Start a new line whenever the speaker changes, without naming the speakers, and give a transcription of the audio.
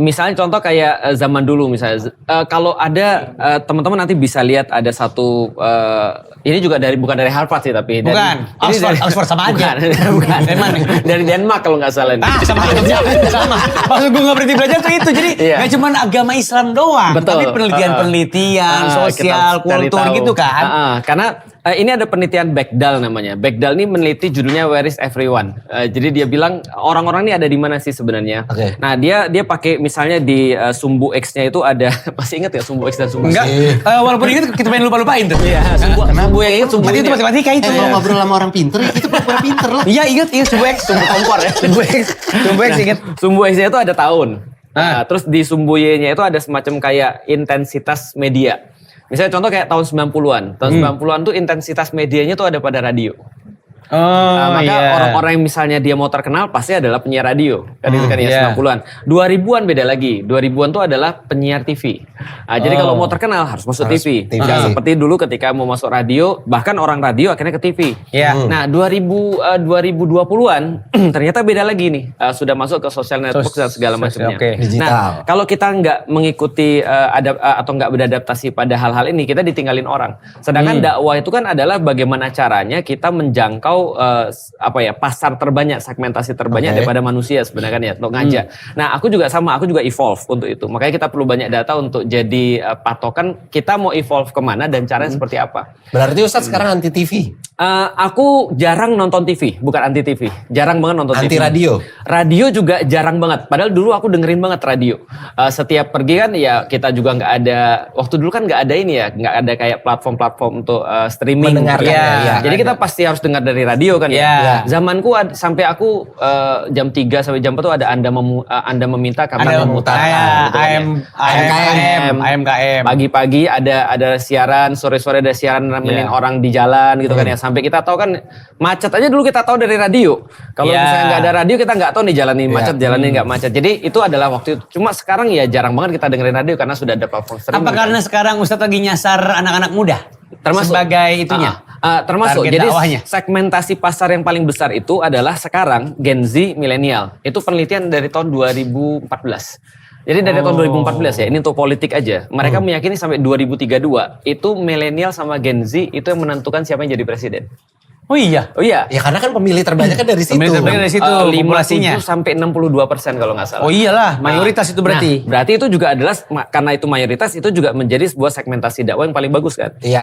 Misalnya contoh kayak zaman dulu misalnya, kalau ada teman-teman nanti bisa lihat ada satu, ini juga bukan dari Harvard sih tapi
Bukan, Oxford sama aja.
Bukan,
Dari mana?
dari Denmark kalau nggak salah.
Sama aja, sama. Maksud gue gak berhenti belajar tuh itu, jadi
Iya.
gak cuma agama Islam doang,
Betul.
tapi penelitian-penelitian, sosial,
kita cari
kultur
tahu.
gitu kan.
Karena ini ada penelitian Bechdel namanya. Bechdel ini meneliti judulnya Where is Everyone. Jadi dia bilang orang-orang ini ada di mana sih sebenarnya.
Oke.
Nah dia pakai misalnya di sumbu X-nya itu ada, masih ingat ya sumbu X dan sumbu
Enggak,
Y?
walaupun ingat kita pengen lupa-lupain tuh.
Iya, sumbu yang ingat sumbu
Berarti
ini.
itu matematika itu.
Kalau ngobrol sama orang pinter, ya kita pura-pura pinter lah.
Iya ingat sumbu X.
Sumbu kompor ya.
Sumbu X ingat.
Sumbu X-nya itu ada tahun. Nah, terus di sumbu Y-nya itu ada semacam kayak intensitas media. Misalnya contoh kayak tahun 90-an. Tahun 90-an tuh intensitas medianya tuh ada pada radio. Maka orang-orang yang misalnya dia mau terkenal pasti adalah penyiar radio. Kan itu kan ya 90-an. 2000-an beda lagi. 2000-an tuh adalah penyiar TV. Jadi kalau mau terkenal harus masuk TV. Nggak seperti dulu ketika mau masuk radio, bahkan orang radio akhirnya ke TV. Nah 2020-an ternyata beda lagi nih. Sudah masuk ke social network dan segala macamnya.
Digital.
Nah kalau kita nggak mengikuti atau nggak beradaptasi pada hal-hal ini, kita ditinggalin orang. Sedangkan dakwah itu kan adalah bagaimana caranya kita menjangkau pasar terbanyak, segmentasi terbanyak daripada manusia sebenarnya kan ya untuk ngajak. Nah aku juga sama, aku juga evolve untuk itu. Makanya kita perlu banyak data untuk jadi patokan kita mau evolve kemana dan caranya seperti apa.
Berarti Ustadz sekarang anti TV?
Aku jarang nonton TV, bukan anti TV. Jarang banget nonton TV.
Anti radio?
Radio juga jarang banget. Padahal dulu aku dengerin banget radio. Setiap pergi kan ya kita juga nggak ada, waktu dulu kan nggak ada ini ya, nggak ada kayak platform-platform untuk streaming.
Mendengarkan.
Jadi kita pasti harus dengar dari radio kan ya. Zamanku sampai aku jam 3 sampai jam 4 tuh ada Anda meminta kami memutar.
AMKM.
Pagi-pagi ada siaran, sore-sore ada siaran nemenin orang di jalan gitu kan ya. Sampai kita tahu kan macet aja dulu kita tahu dari radio. Kalau misalnya nggak ada radio kita nggak tahu nih jalanin macet, jalanin nggak macet. Jadi itu adalah waktu itu. Cuma sekarang ya jarang banget kita dengerin radio karena sudah ada platform streaming.
Apa karena sekarang Ustadz lagi nyasar anak-anak muda?
Termasuk
sebagai itunya.
Termasuk.
Target
Jadi
dakwahnya.
segmentasi pasar yang paling besar itu adalah sekarang Gen Z milenial. Itu penelitian dari tahun 2014. Jadi dari tahun 2014 ya, ini untuk politik aja. Mereka meyakini sampai 2032 itu milenial sama Gen Z itu yang menentukan siapa yang jadi presiden.
Oh iya.
Oh iya.
Ya karena kan pemilih terbanyak kan dari situ.
Pemilih terbanyak dari situ, populasinya.
57 sampai 62% kalau nggak salah.
Oh iyalah, mayoritas itu berarti.
Nah, berarti itu juga adalah karena itu mayoritas itu juga menjadi sebuah segmentasi dakwah yang paling bagus kan.
Iya.